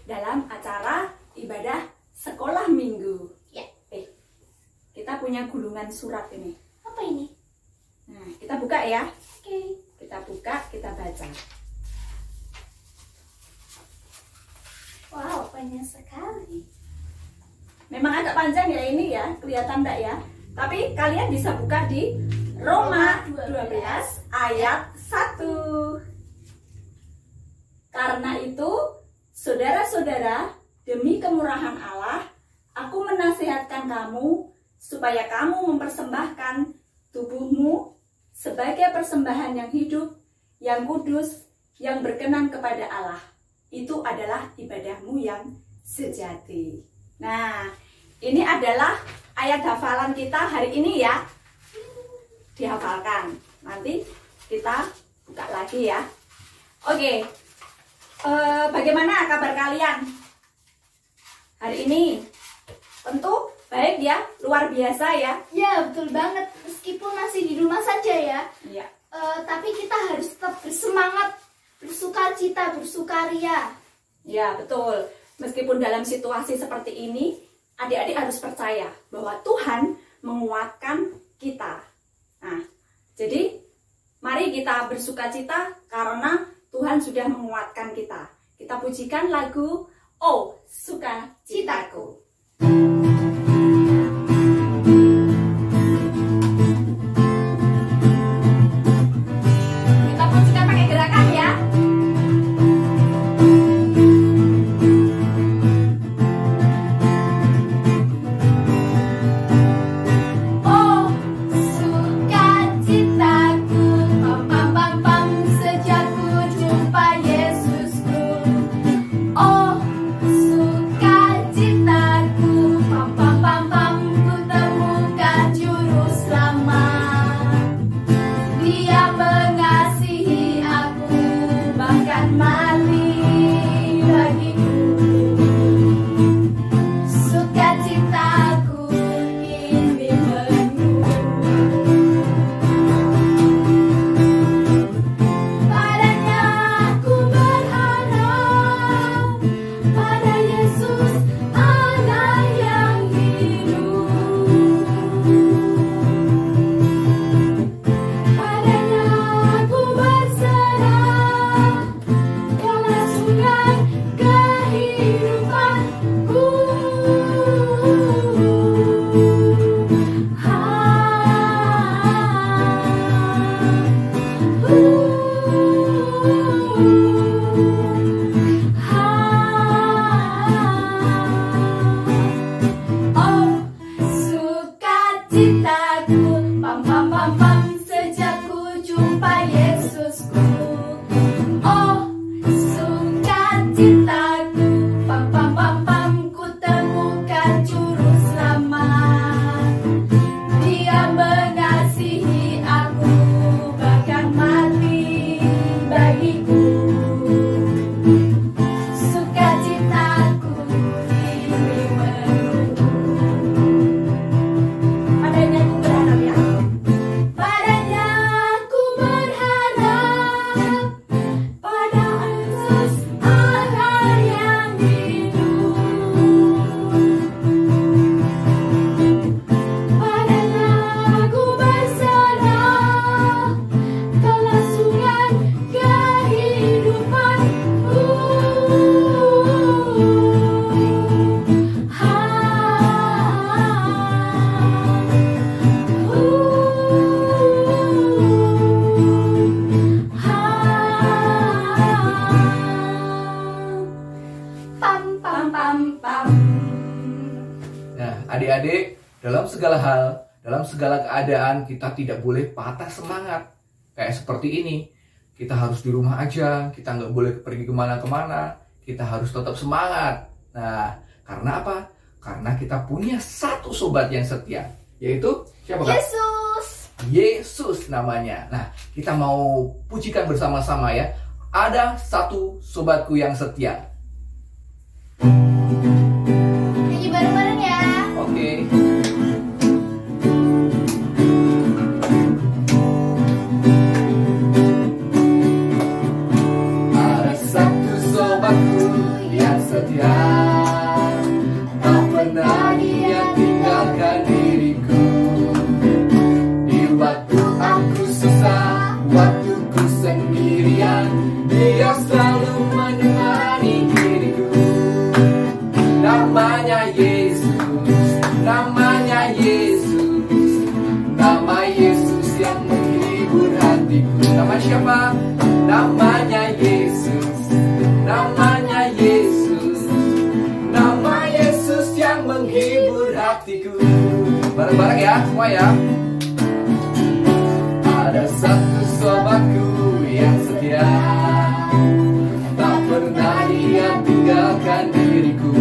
dalam acara ibadah sekolah minggu. Ya. Kita punya gulungan surat ini. Apa ini? Nah, kita buka ya. Oke. Kita buka, kita baca. Wow, banyak sekali. Memang agak panjang ya ini ya, kelihatan enggak ya? Tapi kalian bisa buka di Roma 12 ayat 1. Karena itu, saudara-saudara, demi kemurahan Allah, aku menasihatkan kamu supaya kamu mempersembahkan tubuhmu sebagai persembahan yang hidup, yang kudus, yang berkenan kepada Allah. Itu adalah ibadahmu yang sejati. Nah, ini adalah ayat hafalan kita hari ini ya. Dihafalkan. Nanti kita buka lagi ya. Oke. Bagaimana kabar kalian hari ini? Tentu baik ya, luar biasa ya. Ya, betul banget. Meskipun masih di rumah saja ya. Iya. Tapi kita harus tetap bersemangat, bersukacita, bersukaria. Ya, betul. Meskipun dalam situasi seperti ini, adik-adik harus percaya bahwa Tuhan menguatkan kita. Nah, jadi mari kita bersukacita karena Tuhan sudah menguatkan kita. Kita pujikan lagu "Oh Sukacitaku". Kita pujikan pakai gerakan ya. Adik-adik, dalam segala hal, dalam segala keadaan kita tidak boleh patah semangat. Kayak seperti ini, kita harus di rumah aja, kita nggak boleh pergi kemana-kemana, kita harus tetap semangat. Nah, karena apa? Karena kita punya satu sobat yang setia, yaitu siapa Kak? Yesus. Yesus namanya. Nah, kita mau pujikan bersama-sama ya. Ada satu sobatku yang setia. Nyanyi bareng-bareng ya. Oke. Ada satu sobatku yang setia. Namanya Yesus, namanya Yesus, nama Yesus yang menghibur hatiku. Nama siapa? Namanya Yesus, namanya Yesus, nama Yesus yang menghibur hatiku. Bareng-bareng ya, semua ya. Ada satu sobatku yang setia, tak pernah dia tinggalkan diriku.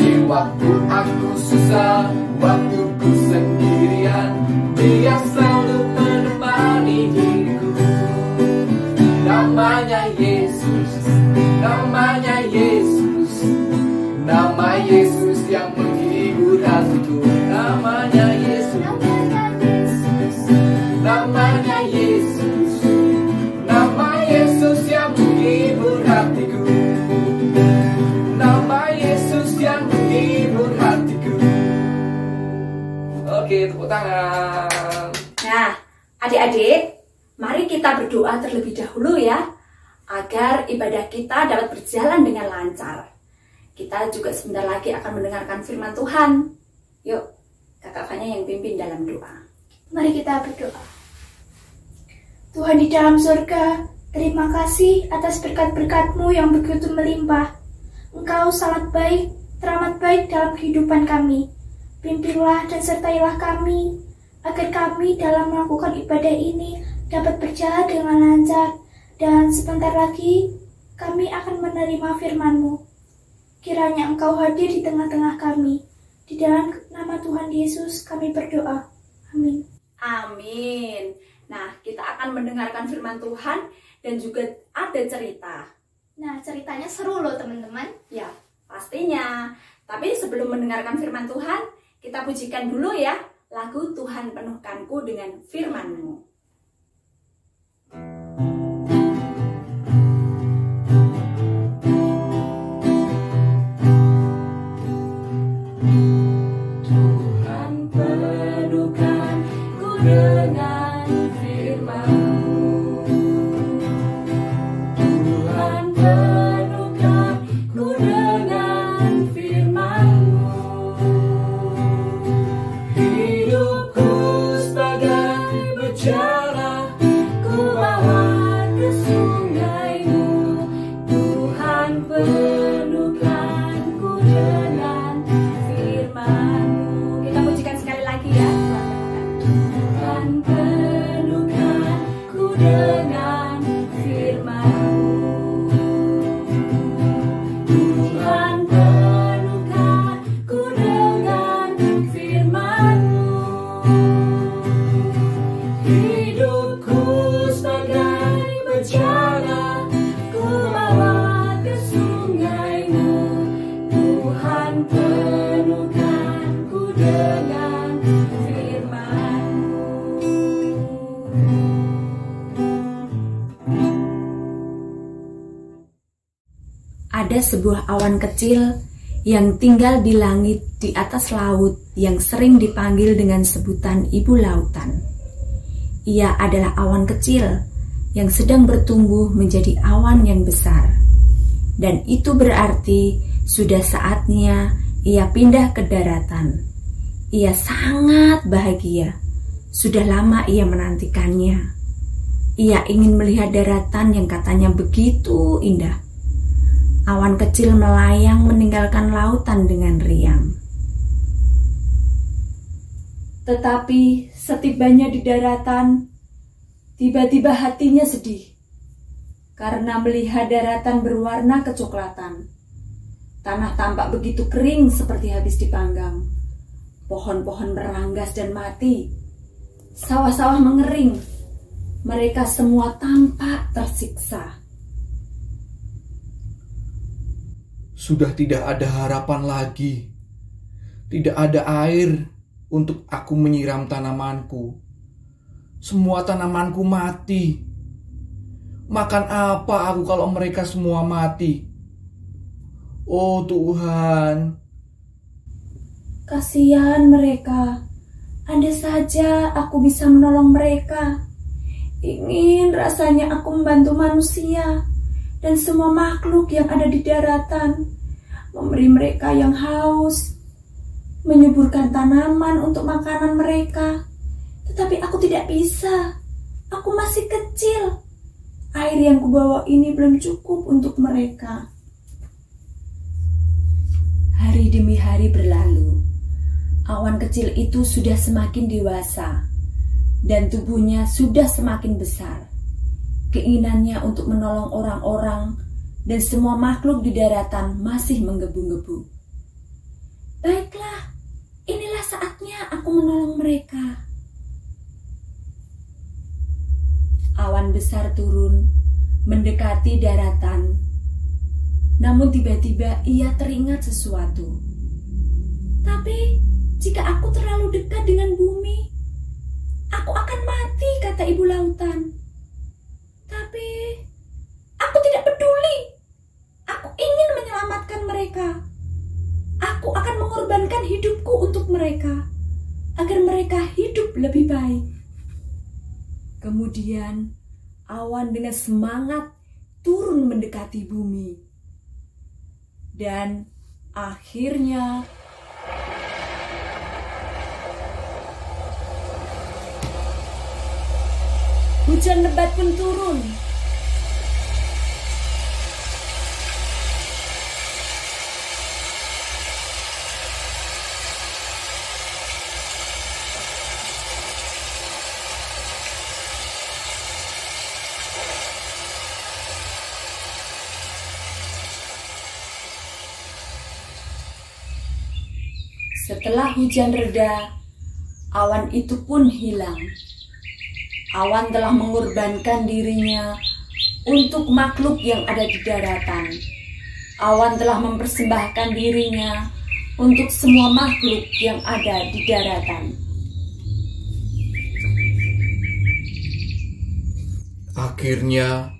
Di waktu aku susah, waktu ku sendirian, dia selalu menemani diriku. Namanya Yesus, namanya Yesus, nama Yesus yang menghibur hatiku. Namanya Yesus, namanya Yesus, nama Yesus yang menghibur hatiku. Nama Yesus yang menghibur hatiku. Oke, tepuk tangan. Nah, adik-adik, mari kita berdoa terlebih dahulu ya, agar ibadah kita dapat berjalan dengan lancar. Kita juga sebentar lagi akan mendengarkan firman Tuhan. Yuk, Kakak Fanya yang pimpin dalam doa. Mari kita berdoa. Tuhan di dalam surga, terima kasih atas berkat-berkat-Mu yang begitu melimpah. Engkau sangat baik, teramat baik dalam kehidupan kami. Pimpinlah dan sertailah kami, agar kami dalam melakukan ibadah ini dapat berjalan dengan lancar. Dan sebentar lagi, kami akan menerima firman-Mu. Kiranya Engkau hadir di tengah-tengah kami. Di dalam nama Tuhan Yesus kami berdoa. Amin. Amin. Nah, kita akan mendengarkan firman Tuhan dan juga ada cerita. Nah, ceritanya seru loh teman-teman. Ya, pastinya. Tapi sebelum mendengarkan firman Tuhan, kita pujikan dulu ya lagu Tuhan Penuhkanku dengan firman-Mu. Tuhan penuhkanku dengan firman-Mu. Tuhan penuhkanku dengan firman-Mu. Hidupku sebagai bejana, ku bawa ke sungai-Mu. Tuhan penuhkanku dengan firman-Mu. Kita pujikan sekali lagi ya. Tuhan penuhkanku dengan firman-Mu. Tuhan penuhkanku dengan firman-Mu. Hidupku sebagai bejana, ku bawa ke sungai-Mu. Tuhan penuhkanku dengan firman-Mu. Ada sebuah awan kecil yang tinggal di langit di atas laut yang sering dipanggil dengan sebutan Ibu Lautan. Ia adalah awan kecil yang sedang bertumbuh menjadi awan yang besar. Dan itu berarti sudah saatnya ia pindah ke daratan. Ia sangat bahagia. Sudah lama ia menantikannya. Ia ingin melihat daratan yang katanya begitu indah. Awan kecil melayang meninggalkan lautan dengan riang. Tetapi setibanya di daratan, tiba-tiba hatinya sedih karena melihat daratan berwarna kecoklatan. Tanah tampak begitu kering seperti habis dipanggang. Pohon-pohon meranggas dan mati. Sawah-sawah mengering. Mereka semua tampak tersiksa. Sudah tidak ada harapan lagi. Tidak ada air untuk aku menyiram tanamanku. Semua tanamanku mati. Makan apa aku kalau mereka semua mati? Oh Tuhan. Kasihan mereka. Andai saja aku bisa menolong mereka. Ingin rasanya aku membantu manusia dan semua makhluk yang ada di daratan memberi mereka yang haus, menyuburkan tanaman untuk makanan mereka. Tetapi aku tidak bisa. Aku masih kecil. Air yang kubawa ini belum cukup untuk mereka. Hari demi hari berlalu. Awan kecil itu sudah semakin dewasa dan tubuhnya sudah semakin besar. Keinginannya untuk menolong orang-orang dan semua makhluk di daratan masih menggebu-gebu. Baiklah, inilah saatnya aku menolong mereka. Awan besar turun, mendekati daratan. Namun tiba-tiba ia teringat sesuatu. Tapi, jika aku terlalu dekat dengan bumi, aku akan mati, kata ibu lautan. Tapi, aku tidak peduli. Aku ingin menyelamatkan mereka. Aku akan mengorbankan hidupku untuk mereka, agar mereka hidup lebih baik. Kemudian awan dengan semangat turun mendekati bumi. Dan akhirnya hujan lebat pun turun. Setelah hujan reda, awan itu pun hilang. Awan telah mengorbankan dirinya untuk makhluk yang ada di daratan. Awan telah mempersembahkan dirinya untuk semua makhluk yang ada di daratan. Akhirnya,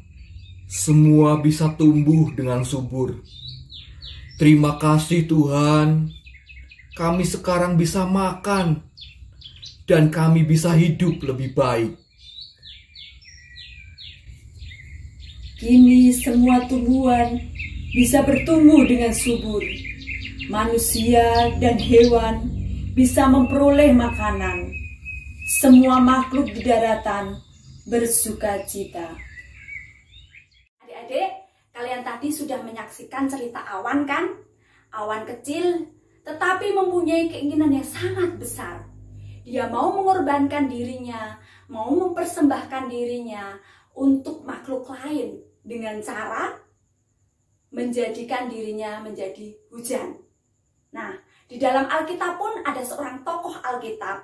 semua bisa tumbuh dengan subur. Terima kasih Tuhan. Kami sekarang bisa makan dan kami bisa hidup lebih baik. Kini semua tumbuhan bisa bertumbuh dengan subur. Manusia dan hewan bisa memperoleh makanan. Semua makhluk di daratan bersuka cita. Adik-adik, kalian tadi sudah menyaksikan cerita awan kan? Awan kecil tetapi mempunyai keinginan yang sangat besar. Dia mau mengorbankan dirinya, mau mempersembahkan dirinya untuk makhluk lain dengan cara menjadikan dirinya menjadi hujan. Nah, di dalam Alkitab pun ada seorang tokoh Alkitab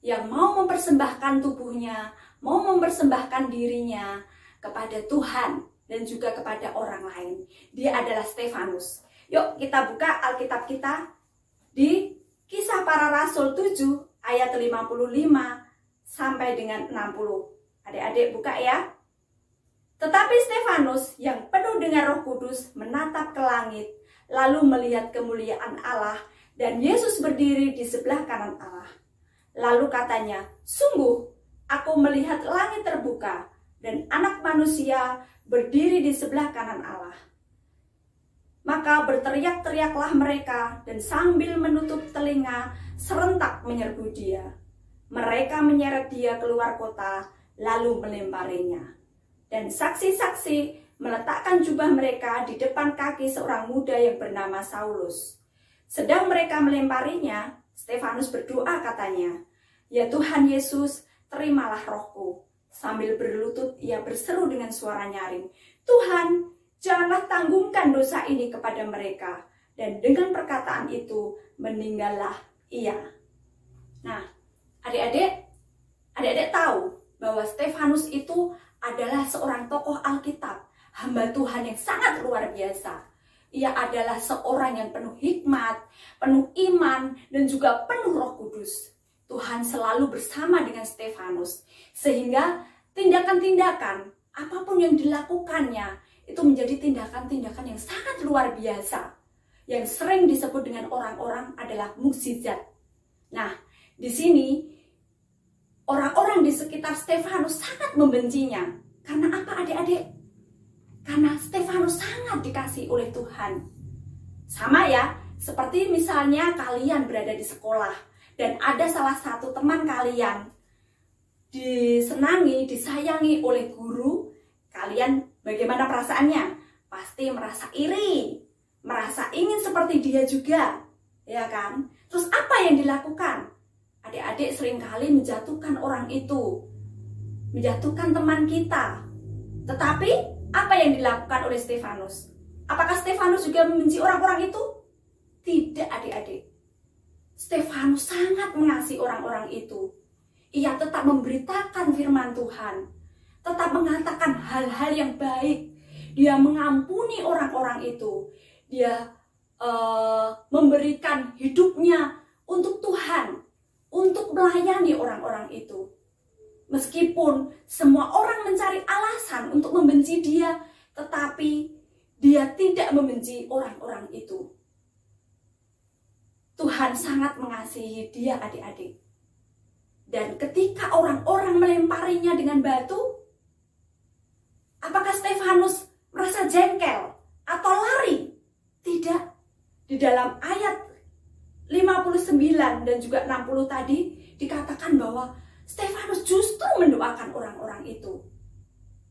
yang mau mempersembahkan tubuhnya, mau mempersembahkan dirinya kepada Tuhan dan juga kepada orang lain. Dia adalah Stefanus. Yuk kita buka Alkitab kita di Kisah Para Rasul 7 ayat 55 sampai dengan 60. Adik-adik buka ya. Tetapi Stefanus yang penuh dengan Roh Kudus menatap ke langit, lalu melihat kemuliaan Allah dan Yesus berdiri di sebelah kanan Allah. Lalu katanya, sungguh aku melihat langit terbuka dan Anak Manusia berdiri di sebelah kanan Allah. Maka berteriak-teriaklah mereka dan sambil menutup telinga serentak menyerbu dia. Mereka menyeret dia keluar kota lalu melemparinya. Dan saksi-saksi meletakkan jubah mereka di depan kaki seorang muda yang bernama Saulus. Sedang mereka melemparinya, Stefanus berdoa katanya, "Ya Tuhan Yesus, terimalah rohku." Sambil berlutut ia berseru dengan suara nyaring, "Tuhan, janganlah tanggungkan dosa ini kepada mereka." Dan dengan perkataan itu meninggallah ia. Nah, adik-adik tahu bahwa Stefanus itu adalah seorang tokoh Alkitab, hamba Tuhan yang sangat luar biasa. Ia adalah seorang yang penuh hikmat, penuh iman, dan juga penuh Roh Kudus. Tuhan selalu bersama dengan Stefanus, sehingga tindakan-tindakan apapun yang dilakukannya itu menjadi tindakan-tindakan yang sangat luar biasa, yang sering disebut dengan orang-orang adalah mukjizat. Nah, di sini orang-orang di sekitar Stefanus sangat membencinya. Karena apa adik-adik? Karena Stefanus sangat dikasihi oleh Tuhan. Sama ya, seperti misalnya kalian berada di sekolah dan ada salah satu teman kalian disenangi, disayangi oleh guru, kalian bagaimana perasaannya? Pasti merasa iri, merasa ingin seperti dia juga, ya kan? Terus apa yang dilakukan? Adik-adik seringkali menjatuhkan orang itu, menjatuhkan teman kita. Tetapi apa yang dilakukan oleh Stefanus? Apakah Stefanus juga membenci orang-orang itu? Tidak, adik-adik. Stefanus sangat mengasihi orang-orang itu. Ia tetap memberitakan firman Tuhan, tetap mengatakan hal-hal yang baik. Dia mengampuni orang-orang itu. Dia memberikan hidupnya untuk Tuhan, untuk melayani orang-orang itu. Meskipun semua orang mencari alasan untuk membenci dia, tetapi dia tidak membenci orang-orang itu. Tuhan sangat mengasihi dia, adik-adik. Dan ketika orang-orang melemparinya dengan batu, apakah Stefanus merasa jengkel atau lari? Tidak. Di dalam ayat 59 dan juga 60 tadi dikatakan bahwa Stefanus justru mendoakan orang-orang itu.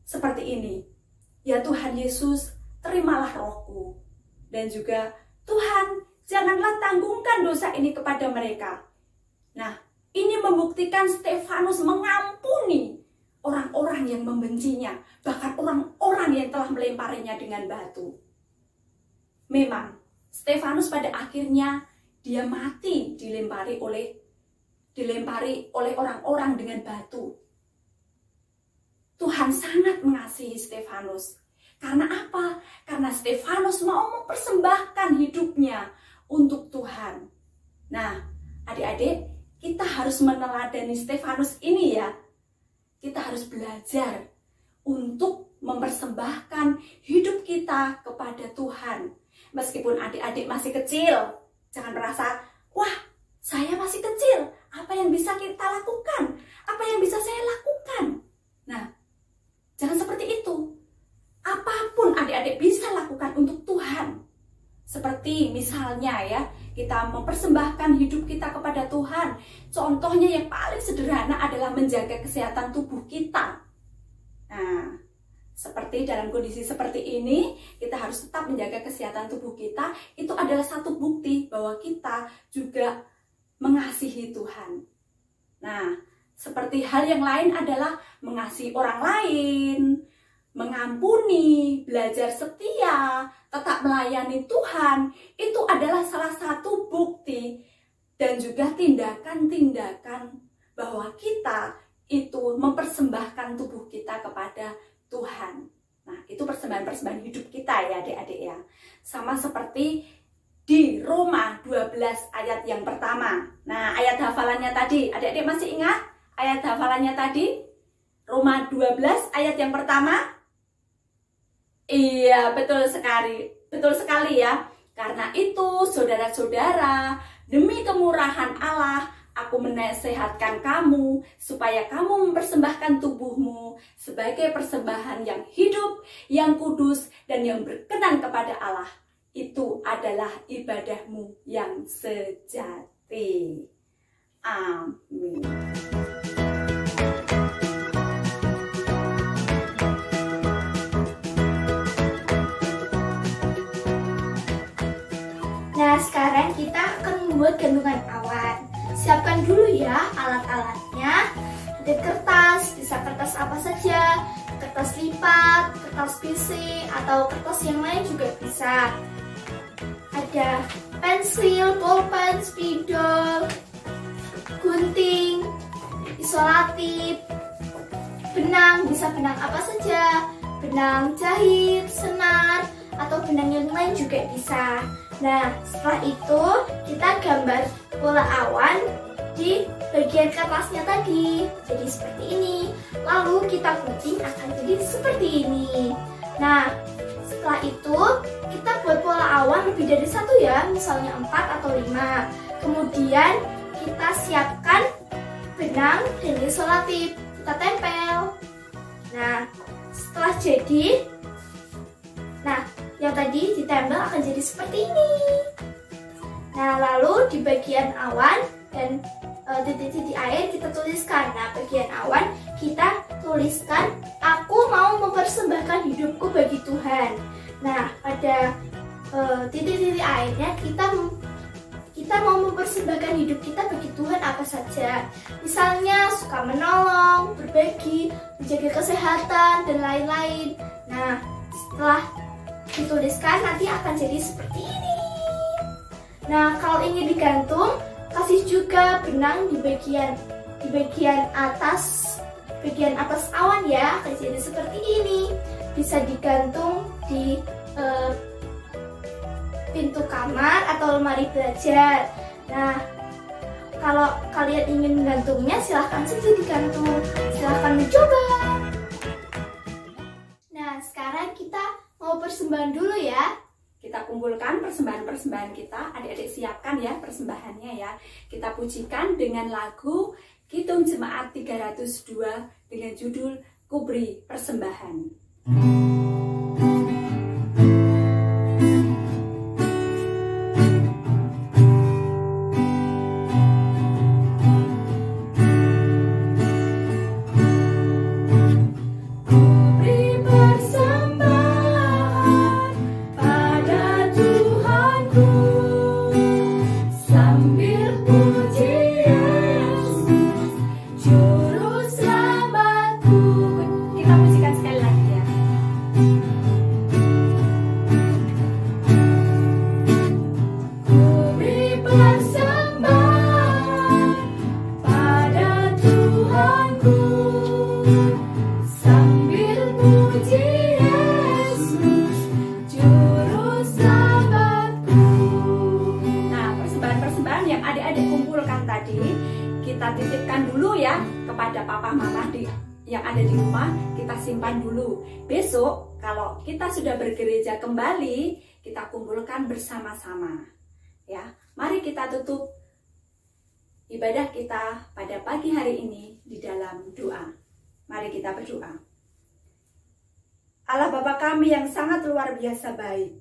Seperti ini, ya Tuhan Yesus, terimalah rohku. Dan juga, Tuhan, janganlah tanggungkan dosa ini kepada mereka. Nah, ini membuktikan Stefanus mengampuni orang-orang yang membencinya, bahkan orang-orang yang telah melemparinya dengan batu. Memang, Stefanus pada akhirnya dia mati dilempari oleh orang-orang dengan batu. Tuhan sangat mengasihi Stefanus. Karena apa? Karena Stefanus mau mempersembahkan hidupnya untuk Tuhan. Nah, adik-adik, kita harus meneladani Stefanus ini ya. Kita harus belajar untuk mempersembahkan hidup kita kepada Tuhan. Meskipun adik-adik masih kecil, jangan merasa, wah, saya masih kecil, apa yang bisa kita lakukan? Apa yang bisa saya lakukan? Nah, jangan seperti itu. Apapun adik-adik bisa lakukan untuk Tuhan. Seperti misalnya ya, kita mempersembahkan hidup kita kepada Tuhan. Contohnya yang paling sederhana adalah menjaga kesehatan tubuh kita. Nah, seperti dalam kondisi seperti ini, kita harus tetap menjaga kesehatan tubuh kita. Itu adalah satu bukti bahwa kita juga mengasihi Tuhan. Nah, seperti hal yang lain adalah mengasihi orang lain, mengampuni, belajar setia, tetap melayani Tuhan. Itu adalah salah satu bukti dan juga tindakan-tindakan bahwa kita itu mempersembahkan tubuh kita kepada Tuhan. Nah, itu persembahan-persembahan hidup kita ya adik-adik ya. Sama seperti di Roma 12 ayat yang pertama. Nah, ayat hafalannya tadi, adik-adik masih ingat ayat hafalannya tadi? Roma 12 ayat yang pertama? Iya, betul sekali. Betul sekali ya. Karena itu, saudara-saudara, demi kemurahan Allah, aku menasehatkan kamu supaya kamu mempersembahkan tubuhmu sebagai persembahan yang hidup, yang kudus, dan yang berkenan kepada Allah. Itu adalah ibadahmu yang sejati. Amin. Nah, sekarang kita akan membuat gantungan awan. Siapkan dulu ya alat-alatnya. Ada kertas, bisa kertas apa saja, kertas lipat, kertas PC, atau kertas yang lain juga bisa. Ada pensil, pulpen, spidol, gunting, isolatif, benang, bisa benang apa saja, benang jahit, senar, atau benang yang lain juga bisa. Nah, setelah itu kita gambar pola awan di bagian kertasnya tadi. Jadi seperti ini. Lalu kita gunting akan jadi seperti ini. Nah, setelah itu kita buat pola awan lebih dari satu ya, misalnya 4 atau 5. Kemudian kita siapkan benang dan isolatif, kita tempel. Nah, setelah jadi, yang tadi ditempel akan jadi seperti ini. Nah, lalu di bagian awan dan titik-titik air kita tuliskan. Nah, bagian awan kita tuliskan, aku mau mempersembahkan hidupku bagi Tuhan. Nah, pada titik-titik airnya kita mau mempersembahkan hidup kita bagi Tuhan apa saja. Misalnya suka menolong, berbagi, menjaga kesehatan, dan lain-lain. Nah, setelah dituliskan nanti akan jadi seperti ini. Nah, kalau ingin digantung, kasih juga benang di bagian atas awan ya, akan jadi seperti ini. Bisa digantung di pintu kamar atau lemari belajar. Nah, kalau kalian ingin menggantungnya, silahkan saja digantung. Silahkan mencoba. Nah, sekarang kita mau persembahan dulu ya. Kita kumpulkan persembahan-persembahan kita. Adik-adik siapkan ya persembahannya ya. Kita pujikan dengan lagu Kidung Jemaat 302 dengan judul Ku Beri Persembahan. Kita titipkan dulu ya kepada papa mama yang ada di rumah, kita simpan dulu. Besok kalau kita sudah bergereja kembali, kita kumpulkan bersama-sama. Ya, mari kita tutup ibadah kita pada pagi hari ini di dalam doa. Mari kita berdoa. Allah Bapa kami yang sangat luar biasa baik,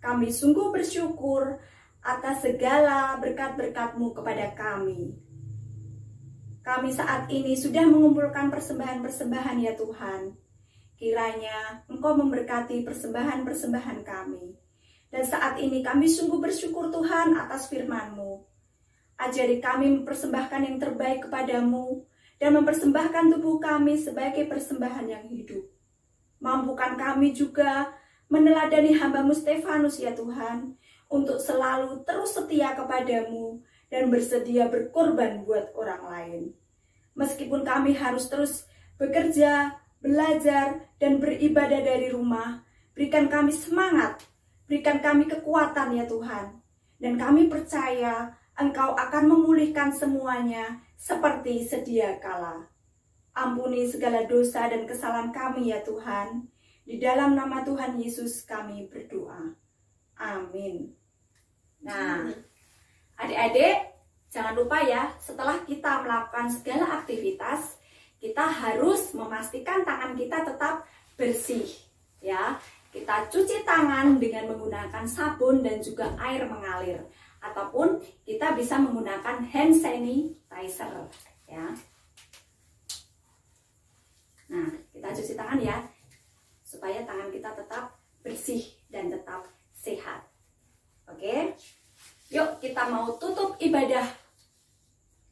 kami sungguh bersyukur atas segala berkat-berkat-Mu kepada kami. Kami saat ini sudah mengumpulkan persembahan-persembahan ya Tuhan. Kiranya Engkau memberkati persembahan-persembahan kami. Dan saat ini kami sungguh bersyukur Tuhan atas firman-Mu. Ajari kami mempersembahkan yang terbaik kepadamu dan mempersembahkan tubuh kami sebagai persembahan yang hidup. Mampukan kami juga meneladani hamba-Mu Stefanus ya Tuhan, untuk selalu terus setia kepadamu dan bersedia berkorban buat orang lain. Meskipun kami harus terus bekerja, belajar, dan beribadah dari rumah, berikan kami semangat, berikan kami kekuatan ya Tuhan. Dan kami percaya Engkau akan memulihkan semuanya seperti sedia kala. Ampuni segala dosa dan kesalahan kami ya Tuhan. Di dalam nama Tuhan Yesus kami berdoa. Amin. Nah, adik-adik, jangan lupa ya, setelah kita melakukan segala aktivitas, kita harus memastikan tangan kita tetap bersih. Ya, kita cuci tangan dengan menggunakan sabun dan juga air mengalir. Ataupun kita bisa menggunakan hand sanitizer. Ya. Nah, kita cuci tangan ya, supaya tangan kita tetap bersih dan tetap sehat. Oke, yuk kita mau tutup ibadah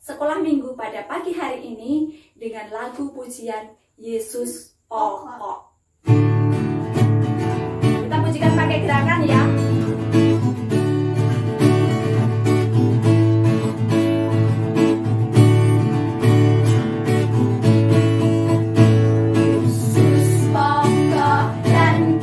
sekolah minggu pada pagi hari ini dengan lagu pujian Yesus Pokok. Kita pujikan pakai gerakan ya. Yesus pokok dan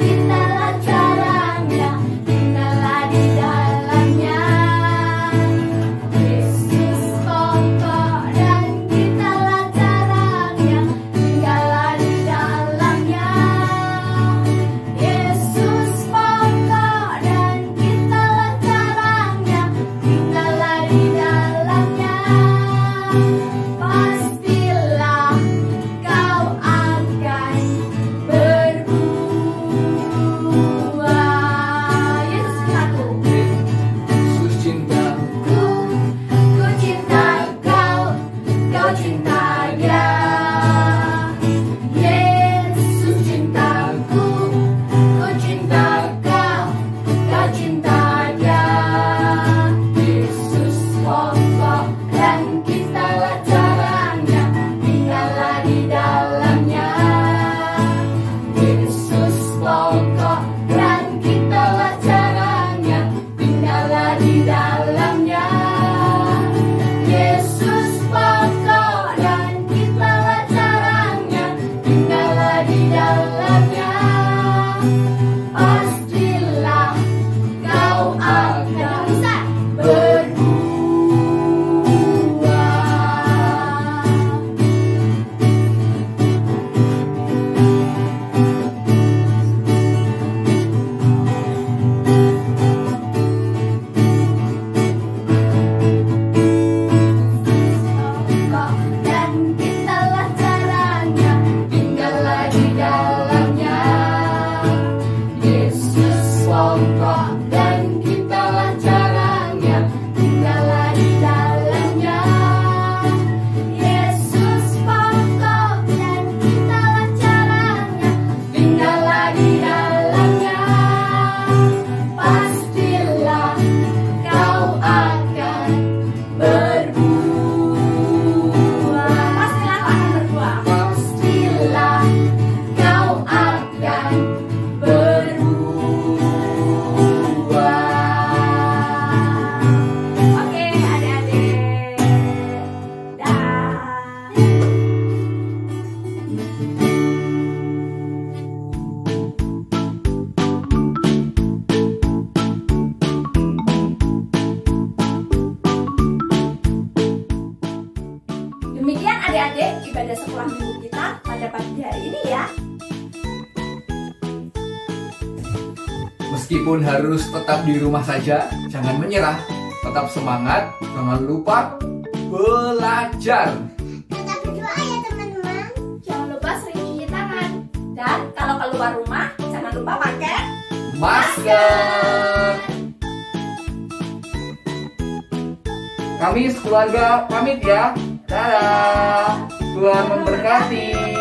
sekolah minggu kita pada pagi hari ini ya. Meskipun harus tetap di rumah saja, jangan menyerah. Tetap semangat, jangan lupa belajar. Tetap berdoa ya teman-teman. Jangan lupa sering cuci tangan. Dan kalau keluar rumah, jangan lupa pakai Masker. Kami sekeluarga pamit ya. Dadah. Tuhan memberkati.